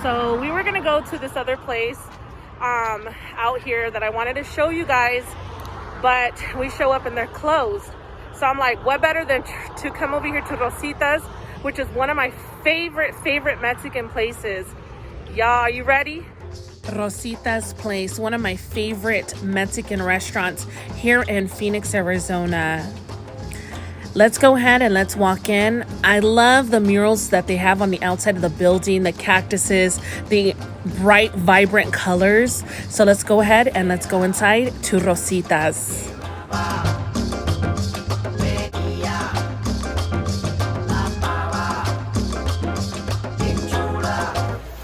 So we were gonna go to this other place out here that I wanted to show you guys, but we show up and they're closed. So I'm like, what better than to come over here to Rosita's, which is one of my favorite Mexican places. Y'all, are you ready? Rosita's Place, one of my favorite Mexican restaurants here in Phoenix, Arizona. Let's go ahead and let's walk in. I love the murals that they have on the outside of the building, the cactuses, the bright, vibrant colors. So let's go ahead and let's go inside to Rosita's.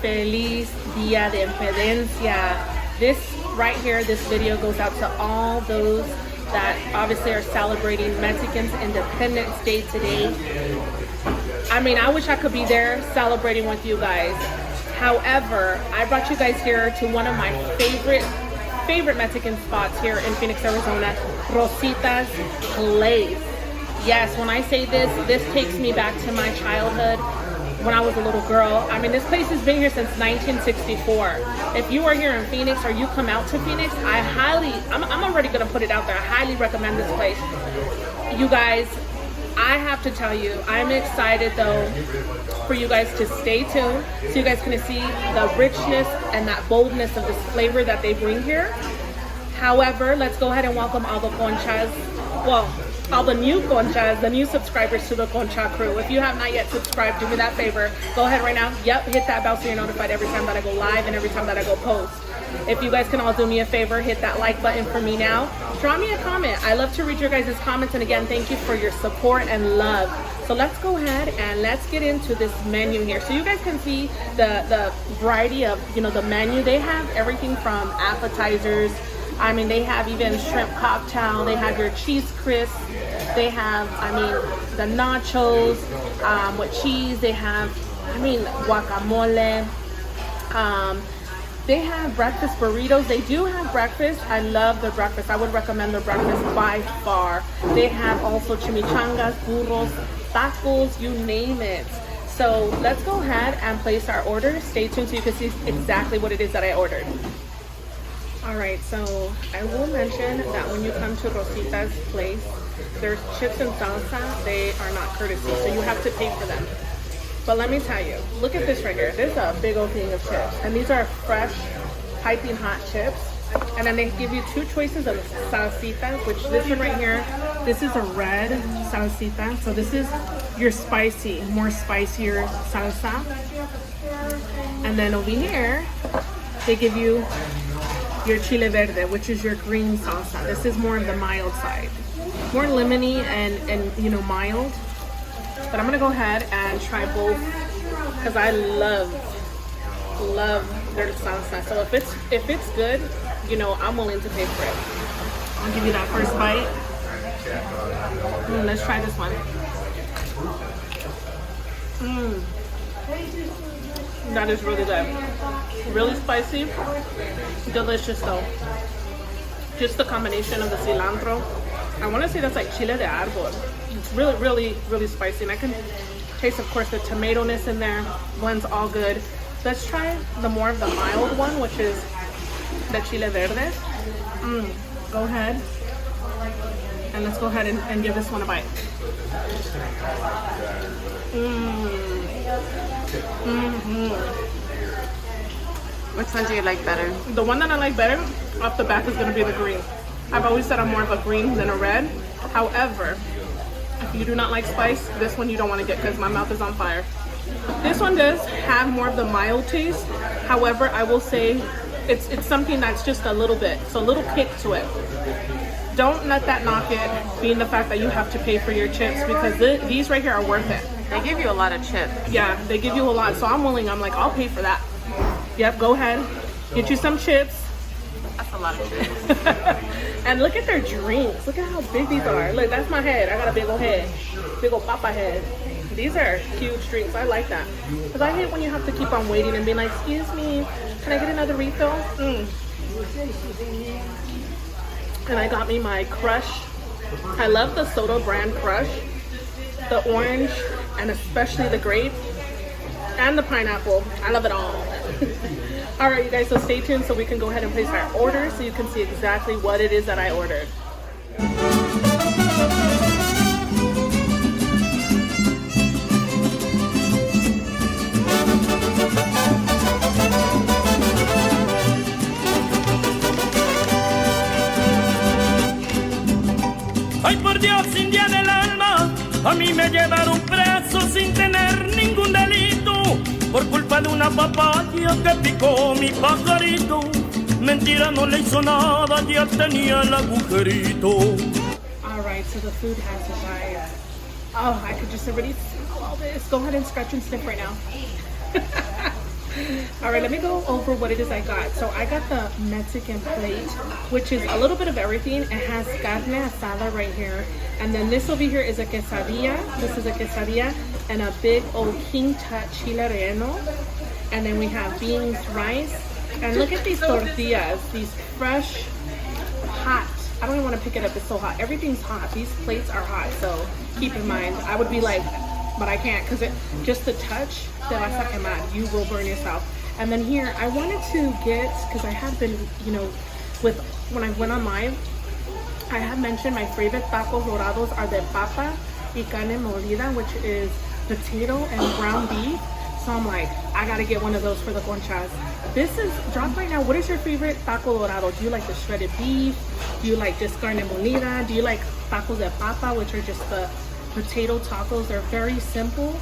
Feliz Dia de Independencia. This right here, this video goes out to all those that obviously are celebrating Mexicans' Independence Day today. I mean, I wish I could be there celebrating with you guys. However, I brought you guys here to one of my favorite Mexican spots here in Phoenix, Arizona, Rosita's Place. Yes, when I say this takes me back to my childhood when I was a little girl. I mean, this place has been here since 1964. If you are here in Phoenix or you come out to Phoenix, I'm already gonna put it out there. I highly recommend this place. You guys, I have to tell you, I'm excited though for you guys to stay tuned so you guys can see the richness and that boldness of this flavor that they bring here. However, let's go ahead and welcome all the conchas. Well, all the new conchas, the new subscribers to the Concha crew. If you have not yet subscribed, do me that favor. Go ahead right now. Yep, hit that bell so you're notified every time that I go live and every time that I go post. If you guys can all do me a favor, hit that like button for me now. Drop me a comment. I love to read your guys' comments, and again, thank you for your support and love. So let's go ahead and let's get into this menu here. So you guys can see the variety of, the menu. They have everything from appetizers. I mean, they have even shrimp cocktail. They have your cheese crisp. They have, the nachos with cheese. They have, guacamole. They have breakfast burritos. They do have breakfast. I love their breakfast. I would recommend their breakfast by far. They have also chimichangas, burros, tacos, you name it. So let's go ahead and place our order. Stay tuned so you can see exactly what it is that I ordered. All right, so I will mention that when you come to Rosita's Place, there's chips and salsa. They are not courtesy, so you have to pay for them. But let me tell you, look at this right here. There's a big old thing of chips, and these are fresh, piping hot chips. And then they give you two choices of salsita, which this one right here, this is a red salsita. So this is your more spicier salsa. And then over here, they give you your chile verde, which is your green salsa. This is more of the mild side, more lemony and mild. But I'm gonna go ahead and try both because I love their salsa. So if it's good, I'm willing to pay for it. I'll give you that first bite. Let's try this one. That is really good. Really spicy. Delicious though. Just the combination of the cilantro. I want to say that's like chile de árbol. It's really spicy. And I can taste, of course, the tomato-ness in there. Blends all good. Let's try the more of the mild one, which is the chile verde. Go ahead. And let's go ahead and give this one a bite. Which one do you like better? The one that I like better off the bat is going to be the green. I've always said I'm more of a green than a red. However, if you do not like spice, this one you don't want to get because my mouth is on fire. This one does have more of the mild taste. However, I will say it's something that's just a little bit, so a little kick to it. Don't let that knock it, being the fact that you have to pay for your chips, because these right here are worth it. They give you a lot of chips. Yeah, they give you a lot, so I'm like, I'll pay for that. Yep, go ahead, get you some chips. That's a lot of chips. And look at their drinks. Look at how big these are. Look, that's my head. I got a big old head. Big old papa head. These are huge drinks. I like that. Because I hate when you have to keep on waiting and being like, excuse me, can I get another refill? And I got me my Crush. I love the Soda brand Crush. The orange and especially the grape and the pineapple. I love it all. All right, you guys, so stay tuned so we can go ahead and place our order so you can see exactly what it is that I ordered. Ay, por Dios, India del alma, a mí me llevaron preso sin tener ningún delito, por culpa de una papaya que picó mi pajarito. Mentira, no le hizo nada, ya tenía el agujerito. All right, so the food has arrived. Oh, I could just already smell all this. Go ahead and scratch and sniff right now. All right, let me go over what it is I got. So I got the Mexican plate, which is a little bit of everything. It has carne asada right here. And then this over here is a quesadilla. This is a quesadilla and a big old king tut chile relleno. And then we have beans, rice. And look at these tortillas, these fresh, hot. I don't even want to pick it up, it's so hot. Everything's hot. These plates are hot, so keep in mind. I would be like, but I can't because just the touch, te vas a quemar. You will burn yourself. And then here, I wanted to get, because I had been, you know, when I went on live, I had mentioned my favorite tacos dorados are the papa y carne molida, which is potato and ground beef. So I'm like, I gotta get one of those for the conchas. This is, drop right now, what is your favorite taco dorado? Do you like the shredded beef? Do you like just carne molida? Do you like tacos de papa, which are just the potato tacos? They're very simple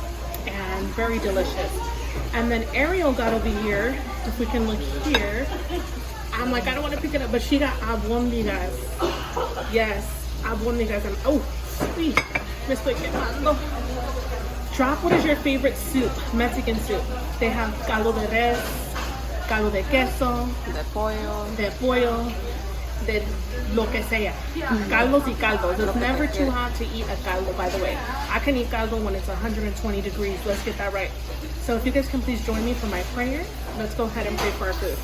and very delicious. And then Ariel got over here, if we can look here. I'm like, I don't want to pick it up, but she got albóndigas. Yes, albóndigas. And oh, sweet. Me estoy quemando. Drop, what is your favorite soup? Mexican soup. They have caldo de res, caldo de queso, de pollo, de lo que sea. Caldos y caldos. It's never too hot to eat a caldo, by the way. I can eat caldo when it's 120 degrees. Let's get that right. So if you guys can please join me for my prayer, let's go ahead and pray for our food.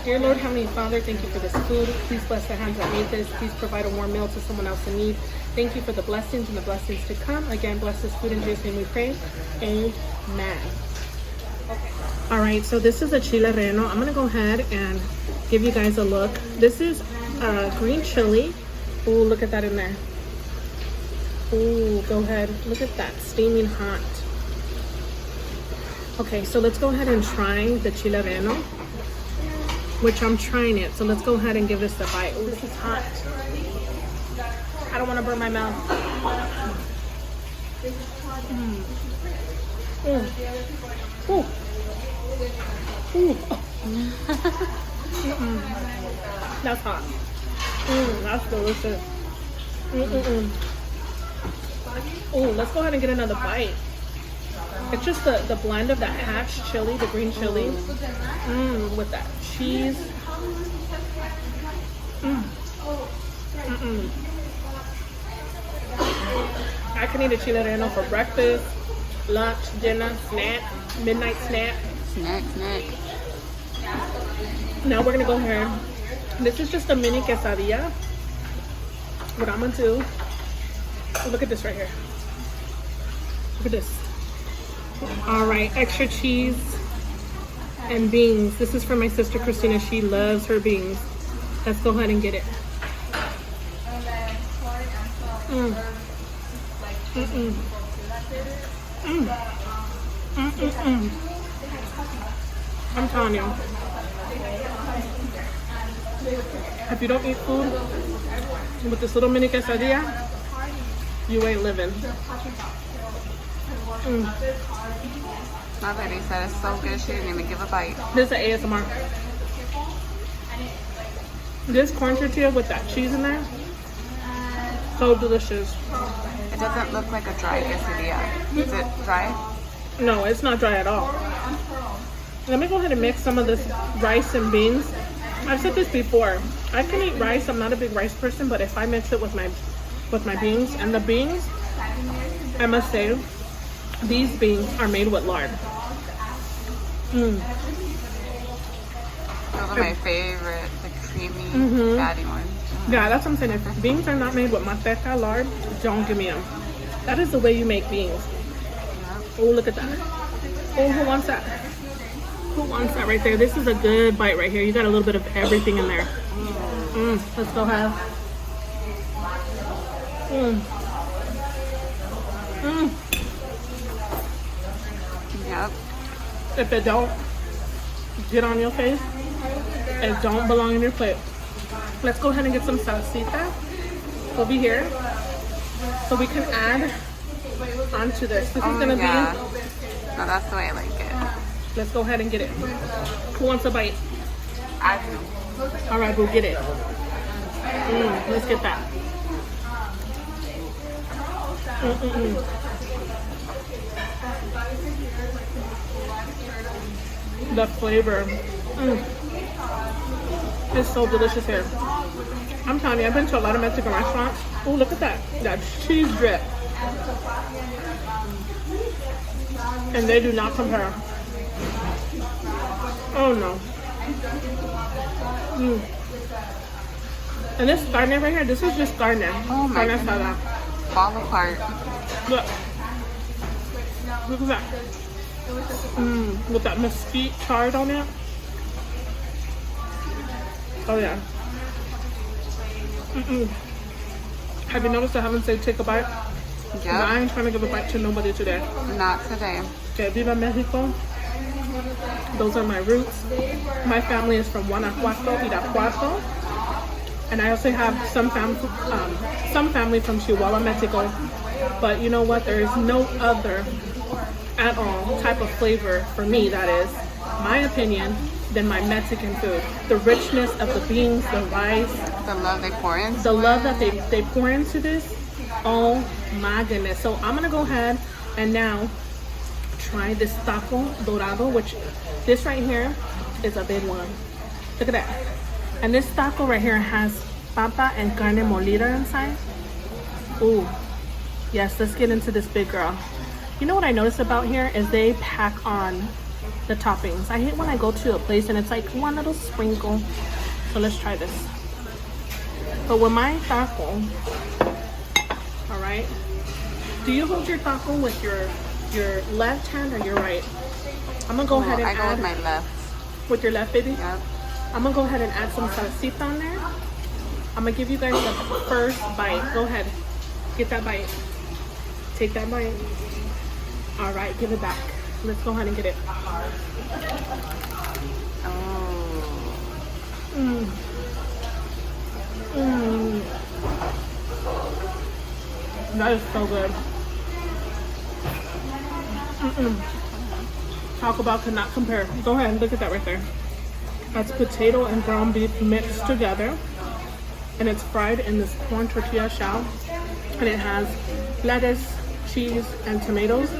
Dear Lord, Heavenly Father, thank you for this food. Please bless the hands that made this. Please provide a warm meal to someone else in need. Thank you for the blessings and the blessings to come. Again, bless this food in Jesus' name we pray. Amen. All right, so this is a chile relleno. I'm gonna go ahead and give you guys a look. This is green chili. Oh, look at that in there. Oh, go ahead. Look at that, steaming hot. Okay, so let's go ahead and try the chile relleno, which I'm trying it. So let's go ahead and give this a bite. Oh, this is hot. I don't want to burn my mouth. Ooh. Ooh. That's hot. That's delicious. Oh, let's go ahead and get another bite. It's just the blend of that hatch chili, the green chili, with that cheese. I can eat a chile relleno for breakfast, lunch, dinner, snack, midnight snack. Snack. Now we're gonna go here. This is just a mini quesadilla. What I'm gonna do, look at this right here. Look at this. All right, extra cheese and beans. This is for my sister Christina. She loves her beans. Let's go ahead and get it. I'm telling you, if you don't eat food with this little mini quesadilla, you ain't living. My lady said it's so good she didn't even give a bite. This is ASMR. This corn tortilla with that cheese in there, so delicious. It doesn't look like a dry quesadilla. Is it dry? No, it's not dry at all. Let me go ahead and mix some of this rice and beans. I've said this before. I can eat rice. I'm not a big rice person, but if I mix it with my beans, and the beans, I must say, these beans are made with lard. Those are my favorite, the creamy, fatty ones. Yeah, that's what I'm saying. If beans are not made with manteca, lard, don't give me them. That is the way you make beans. Oh, look at that. Oh, who wants that? Who wants that right there? This is a good bite right here. You got a little bit of everything in there. Let's go have. Yep. If it don't get on your face, it don't belong in your plate. Let's go ahead and get some salsita over here so we can add onto this. This is gonna yeah. be. No, that's the way I like it. Let's go ahead and get it. Who wants a bite? I do. All right, we'll get it. Let's get that. The flavor is so delicious here. I'm telling you, I've been to a lot of Mexican restaurants. Oh, look at that. That cheese drip. And they do not compare. Oh no. And this carne right here, this is just carne. Oh my Carne goodness. asada. Fall apart. Look. Look at that. With that mesquite charred on it. Oh yeah. Have you noticed I haven't said take a bite? Yep. I ain't trying to give a bite to nobody today. Not today. Okay, Viva Mexico. Those are my roots. My family is from Guanajuato, Irapuato. And I also have some family from Chihuahua, Mexico. But you know what? There is no other at all type of flavor for me, that is my opinion, than my Mexican food. The richness of the beans, the rice, The love they pour in. the love that they pour into this. Oh my goodness. So I'm gonna go ahead and now try this taco dorado, which this right here is a big one. Look at that. And this taco right here has papa and carne molida inside. Ooh, yes, let's get into this big girl. You know what I noticed about here is they pack on the toppings. I hate when I go to a place and it's like one little sprinkle. So let's try this. But with my taco, all right, do you hold your taco with your left hand or your right? I'm gonna go ahead and I go add with my left. with your left, baby. Yep. I'm gonna go ahead and add some salsita on there. I'm gonna give you guys the first bite. Go ahead, get that bite. Take that bite. All right, give it back. Let's go ahead and get it. That is so good. Taco Bell cannot compare. Go ahead and look at that right there. That's potato and ground beef mixed together. And it's fried in this corn tortilla shell. And it has lettuce, cheese, and tomatoes.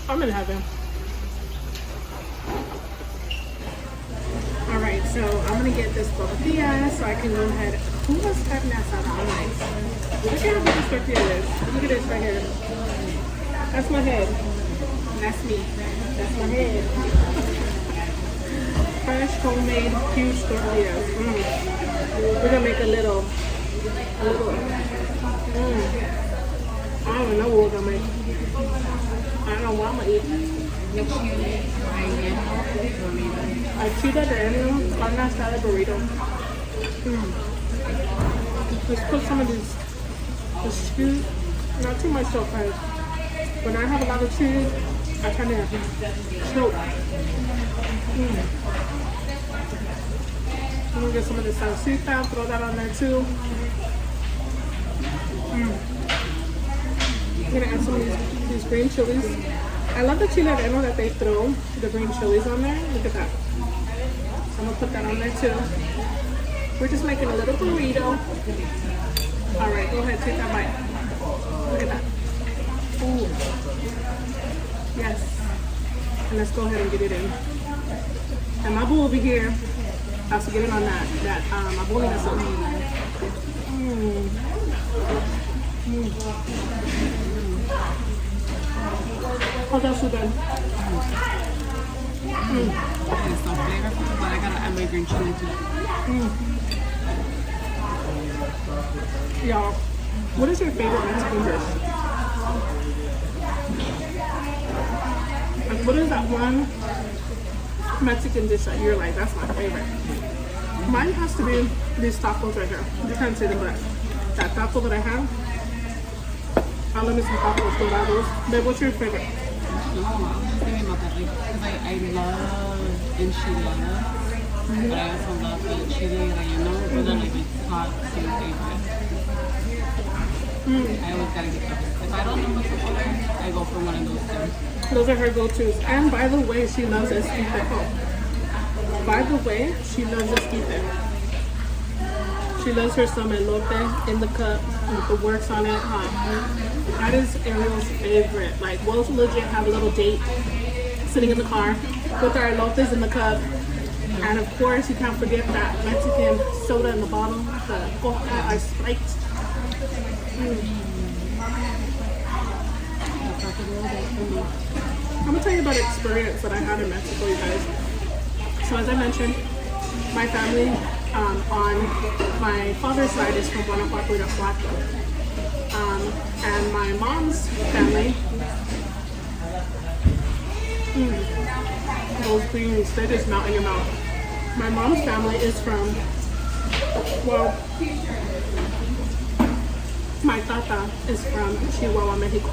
I'm in heaven. Alright, so I'm gonna get this tortilla so I can go ahead. Who was carne asada? Nice. Look at how big this tortilla is. Look at this right here. That's my head. That's me. That's my head. Fresh, homemade, huge tortillas. We're gonna make a little. I don't even know what we're gonna make. I don't know what I'm gonna eat. Achita de Enio, carne asada burrito. Let's put some of this scoop. Not too much so because when I have a lot of cheese, I kind of choke. I'm gonna get some of the salsita, throw that on there too. I'm gonna add some of these green chilies. I love the chile relleno that they throw the green chilies on there. Look at that. So I'm gonna put that on there too. We're just making a little burrito. All right, go ahead, take that bite. Look at that. Ooh. Yes. And let's go ahead and get it in. And my boo over here has to get in on that my bowling has something. Oh, that's so good. It's so flavorful, but I gotta add my green chili too. Y'all, What is your favorite Mexican dish? Like, what is that one Mexican dish that you're like, that's my favorite? Mine has to be these tacos right here. You can't see them, but that taco that I have, I love me some tacos dorados. Babe, what's your favorite? No, I was thinking about that, like, because I love enchiladas, but I also love the chile relleno. Those are like my top two favorites. I always gotta get those. If I don't know what to order, I go for one of those two. Those are her go-tos. And by the way, she loves esquife. Oh. By the way, she loves esquife. She loves her some elote in the cup with the works on it. That is Ariel's favorite. Like, we'll legit have a little date sitting in the car with our elotes in the cup. And of course, you can't forget that Mexican soda in the bottle, the Coca or Sprite. I'm gonna tell you about an experience that I had in Mexico, you guys. So as I mentioned, my family on my father's side is from Guanajuato, Irapuato. And my mom's family, those beans, they just melt in your mouth. My mom's family is from, well, my tata is from Chihuahua, Mexico.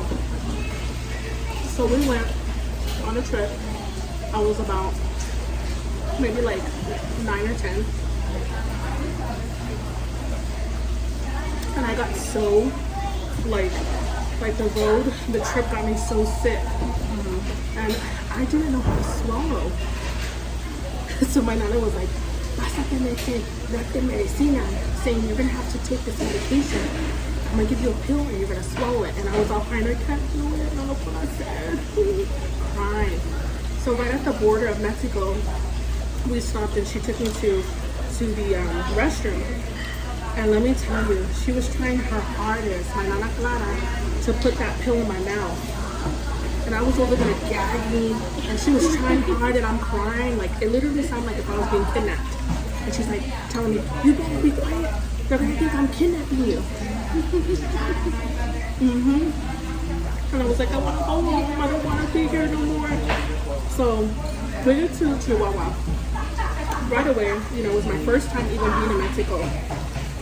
So we went on a trip. I was about maybe like 9 or 10. And I got so like the road, the trip got me so sick. And I didn't know how to swallow. So my nana was like, vas a tener que darte medicina, saying you're gonna have to take this medication. I'm gonna give you a pill and you're gonna swallow it. And I was all crying, I can't do it, no, what I said. Crying. So right at the border of Mexico, we stopped and she took me to the restroom. And let me tell you, she was trying her hardest, my Nana Clara, to put that pill in my mouth. And I was over there gagging, and she was trying hard, and I'm crying. Like, it literally sounded like if I was being kidnapped. And she's like telling me, you better be quiet. They're gonna think I'm kidnapping you. And I was like, I want to go home. I don't want to be here no more. So we get to Chihuahua. Right away, you know, it was my first time even being in Mexico.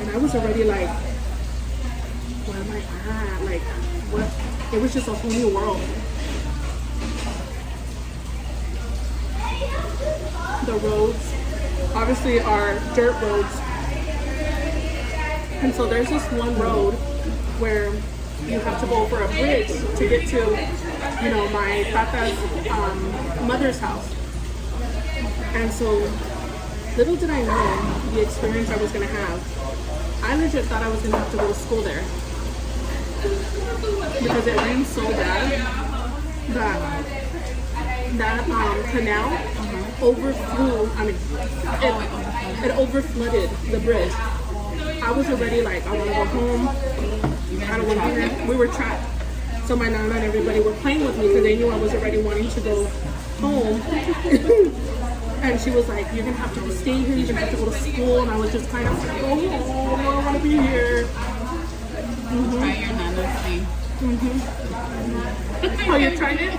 And I was already like, where am I at? Like, what? It was just a whole new world. The roads, obviously, are dirt roads. And so there's this one road where you have to go over a bridge to get to, you know, my tata's mother's house. And so little did I know the experience I was going to have. I legit thought I was going to have to go to school there. Because it rained so bad that canal overflew, it overflooded the bridge. I was already like, I want to go home. I don't want to be here. We were trapped. So my nana and everybody were playing with me because they knew I was already wanting to go home. And she was like, you're going to have to stay here. You're going to have to go to school. And I was just kind of like, oh, no, I don't want to be here. Try your nana's thing. Oh, you tried it?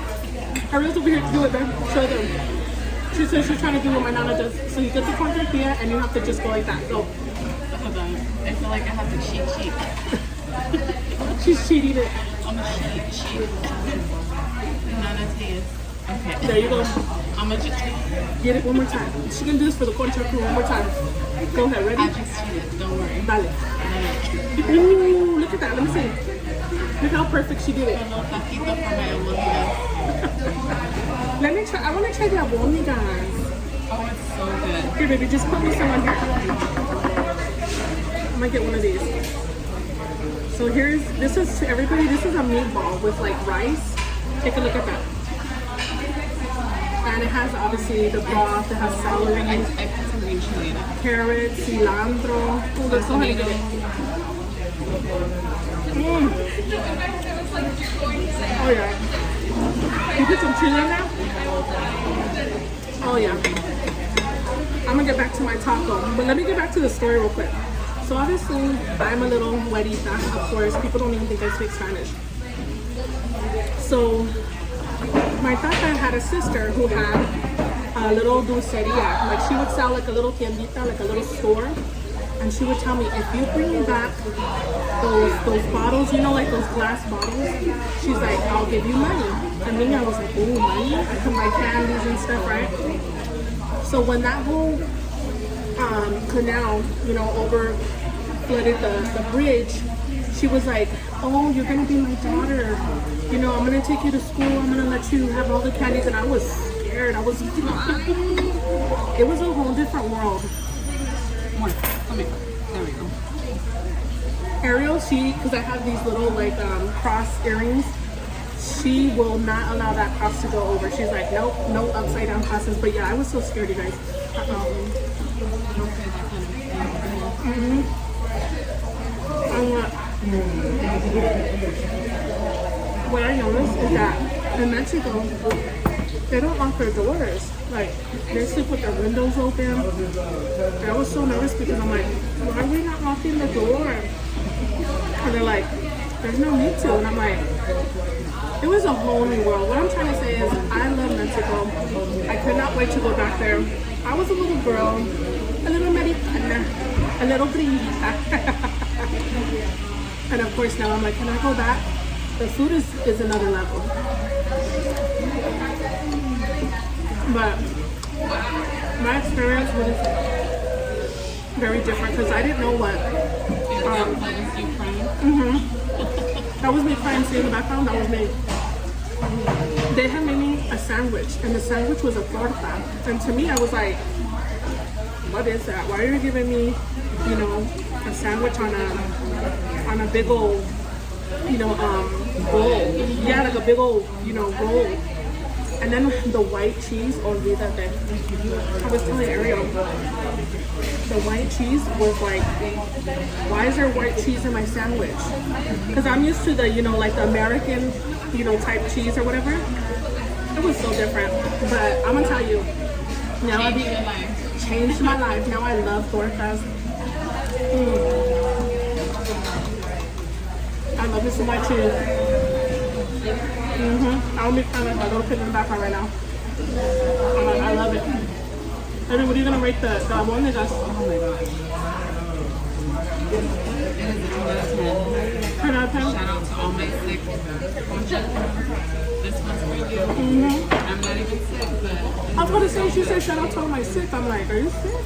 Ariel's over here to do it, then. Show them. She says she's trying to do what my nana does. So you get the corn tortilla and you have to just go like that. Go. Hold on. I feel like I have to cheat. She's cheating it. I'm a cheat. Nana's hands. Okay. There you go. I'm gonna just Get it one more time. She can do this for the corn tortilla one more time. Go ahead, ready? I just cheated. Don't worry. Dale. Ooh, look at that. Let me see. Look how perfect she did it. Let me try. I want to try the albóndigas. Oh, it's so good. Here, baby, just put me some on here. I'm gonna get one of these. So this is to everybody. This is a meatball with like rice. Take a look at that. And it has obviously the broth. It has celery, I put some green chili in it. carrots, cilantro. Oh, let's go ahead and get it. Oh yeah. You put some chili in there? Oh yeah. I'm gonna get back to my taco, but let me get back to the story real quick. So So obviously, I'm a little güerita, of course. People don't even think I speak Spanish. So my tata had a sister who had a little dulceria. Like she would sell like a little tiendita, like a little store. And she would tell me, if you bring me back those bottles, you know, like those glass bottles, she's like, I'll give you money. And me, I was like, oh, money? I can buy candies and stuff, right? So when that whole canal, you know, over flooded the bridge, she was like, oh, you're gonna be my daughter. You know, I'm gonna take you to school. I'm gonna let you have all the candies. And I was scared. I was it was a whole different world. Come here. There we go. Ariel, because I have these little like cross earrings, she will not allow that cross to go over. She's like, nope, no upside down crosses. But yeah, I was so scared, you guys. What I noticed is that in Mexico, they don't lock their doors. Like, they sleep with their windows open. And I was so nervous because I'm like, why are we not locking the door? And they're like, there's no need to. And I'm like, it was a whole new world. What I'm trying to say is, I love Mexico. I could not wait to go back there. I was a little girl, a little americana, a little gringuita. And of course now I'm like, can I go back? The food is another level. But my experience was very different because I didn't know what. That was me crying. See in the background? That was me. They had made me a sandwich, and the sandwich was a torta. And to me, I was like, what is that? Why are you giving me, you know, a sandwich on a big old, you know, roll? Yeah, like a big old, you know, roll. And then the white cheese, olvídate. I was telling Ariel, the white cheese was like, why is there white cheese in my sandwich? Because I'm used to the, you know, like the American, you know, type cheese or whatever. It was so different. But I'm gonna tell you, now I've changed my life. Now I love tortas. I love it so much too. I'll be kind of a little pit in the background right now. I love it. Evan, what are you gonna rate the albóndigas? Oh my gosh. It is 10 out of 10. Shout out to all my sick watchers. This one's for you. I'm not even sick, but I was gonna say, she said shout out to all my sick. I'm like, are you sick?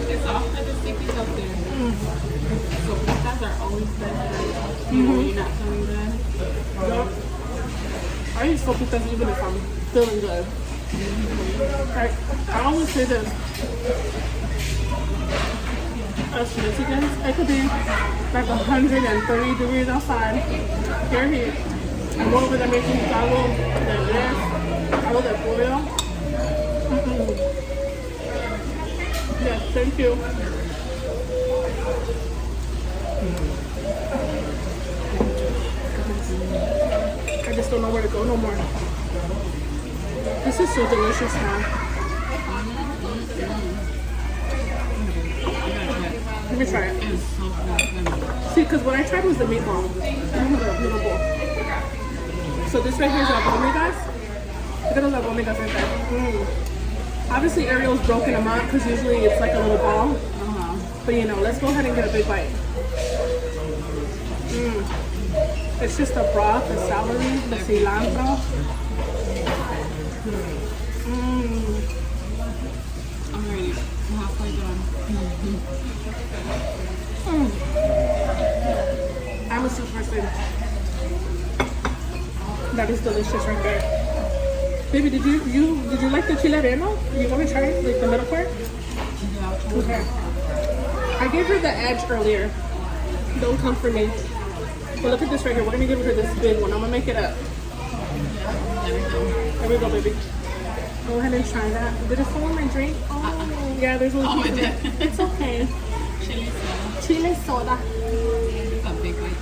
it's all for the sickies out there. So pizzas are always better. You know you're not feeling good. Yep. I eat sopitas even if I'm feeling good. I always say this. Us Mexicans, it could be like 130 degrees outside. Here heat. I'm over there making caldo de res, caldo de pollo. Yes, thank you. I just don't know where to go no more. This is so delicious now. Let me try it. It's so good. See, because what I tried was the meatball. I don't have a little bowl. So this right here is albóndigas. Look at those albóndigas right there. Obviously Ariel's broken them up because usually it's like a little ball. But you know, let's go ahead and get a big bite. It's just the broth, the celery, the cilantro. I'm ready. I'm halfway done. I'm a soup person. That is delicious right there. Baby, did you like the chile relleno? You want to try it, like the middle part? Okay. I gave her the edge earlier. Don't come for me. But look at this right here. We're gonna give her this big one. I'm gonna make it up. There we go, baby. Go ahead and try that. Did it fall in my drink? Oh, yeah. There's a little. Oh, it did. It's okay. Chili soda. Chile soda. It's a big one.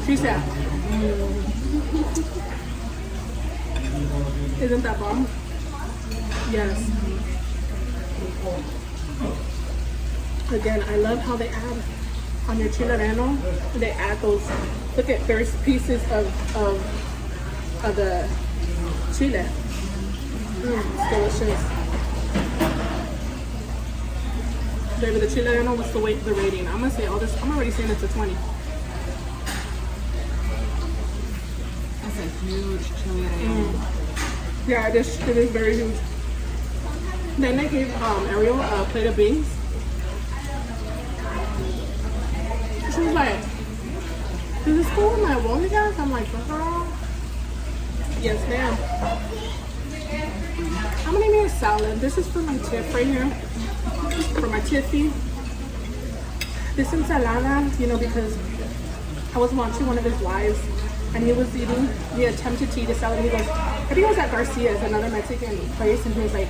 She said. Isn't that bomb? Yes. Again, I love how they add on your chile relleno. They add those. Look at, there's pieces of the chile. It's delicious. Baby, the chile relleno, what's the rating? I'm gonna say all this. I'm already saying it's a 20. That's a huge chili relleno. Yeah, it is very huge. Then they gave Ariel a plate of beans. She was like, "Does this go with my albóndigas?" I'm like, "Girl, yes, ma'am." I'm gonna make a salad. This is for my tip right here. For my tiffy. This ensalada, you know, because I was watching one of his lives and he was he attempted to eat a salad. He goes, I think it was at Garcia's, another Mexican place, and he was like,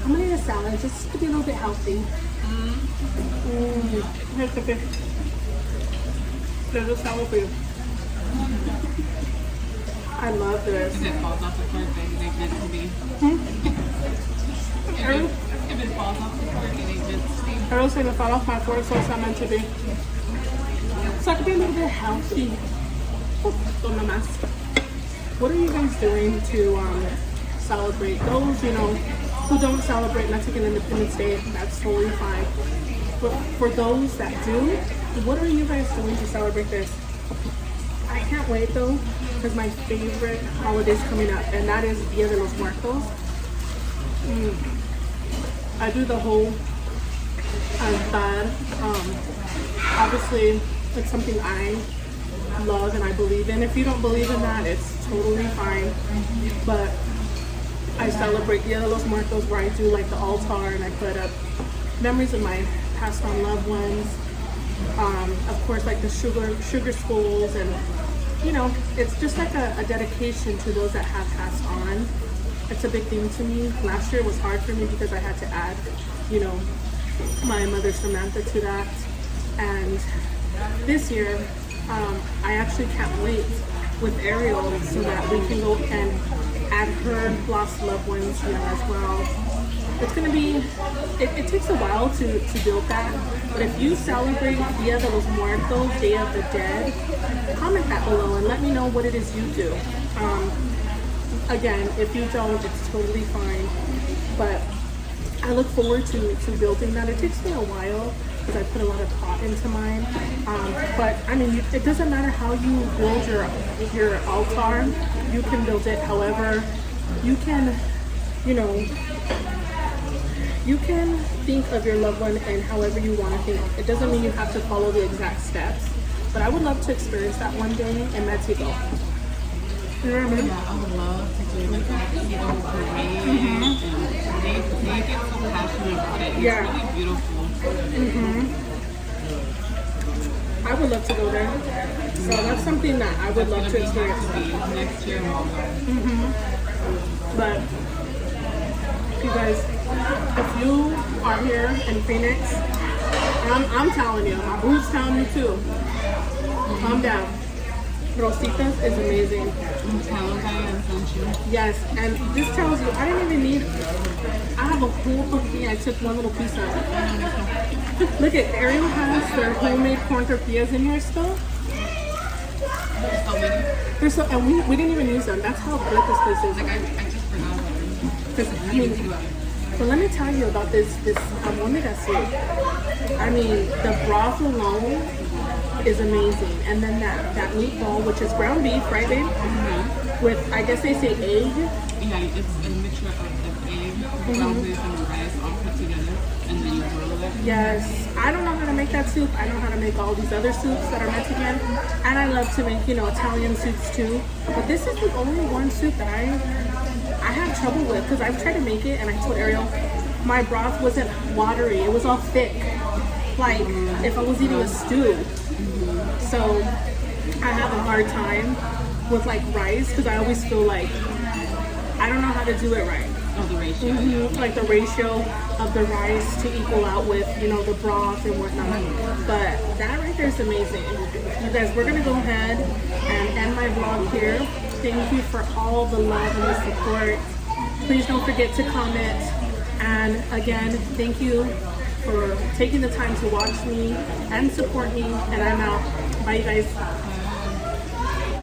I'm gonna eat a salad just to be a little bit healthy. Here's the fish. There's a salad for you. I love this. If it falls off the fork, they meant to be. If it falls off the fork, it ain't meant to be. I don't say the fall off my fork, so it's not meant to be. So I could be a little bit healthy. What are you guys doing to celebrate? Those, you know, who don't celebrate Mexican Independence Day, that's totally fine. But for those that do, what are you guys doing to celebrate this? I can't wait though, because my favorite holiday is coming up, and that is Dia de los Muertos. I do the whole altar. Obviously, it's something I love and I believe in. If you don't believe in that, it's totally fine. But I celebrate Dia de los Muertos, where I do like the altar and I put up memories of my passed on loved ones. Of course, like the sugar skulls, and you know, it's just like a dedication to those that have passed on. It's a big thing to me. Last year was hard for me because I had to add, you know, my mother Samantha to that. And this year, I actually can't wait with Ariel so that we can go and add her lost loved ones, you know, as well. It's gonna be, it takes a while to build that, but if you celebrate Dia de los Muertos, Day of the Dead, comment that below and let me know what it is you do. Again, if you don't, it's totally fine, but I look forward to building that. It takes me a while because I put a lot of thought into mine, but I mean, it doesn't matter how you build your altar. You can build it however you can, you know, you can think of your loved one and however you want to think. It doesn't mean you have to follow the exact steps, but I would love to experience that one day in Mexico. You know what I mean? Yeah, I would love to do like a Mexico parade, and they get so passionate about it. It's really beautiful. I would love to go there. So that's something that I would love to experience. Next year. But you guys, if you are here in Phoenix, I'm telling you, my boo's telling you too. Calm down. Rositas is amazing. Yes, and this tells you, I didn't even need, I have a whole tortilla. I took one little piece out. Look at, Ariel has their homemade corn tortillas in here still. There's so, and we didn't even use them. That's how good this place is. Like I just forgot about it. I mean, but let me tell you about this albóndiga soup. I mean, the broth alone is amazing, and then that meatball, which is ground beef, right, babe? With, I guess they say egg. Yeah, it's a mixture of egg, ground beef, and rice all put together, and then you roll it. Yes, I don't know how to make that soup. I know how to make all these other soups that are Mexican, and I love to make, you know, Italian soups too. But this is the only one soup that I have trouble with, because I've tried to make it, and I told Ariel my broth wasn't watery. It was all thick, like if I was eating a stew. So I have a hard time with like rice, because I always feel like I don't know how to do it right. Oh, the ratio. Like the ratio of the rice to equal out with, you know, the broth and whatnot. But that right there is amazing. You guys, we're gonna go ahead and end my vlog here. Thank you for all the love and the support. Please don't forget to comment And again, thank you for taking the time to watch me and support me. And I'm out. Bye, you guys.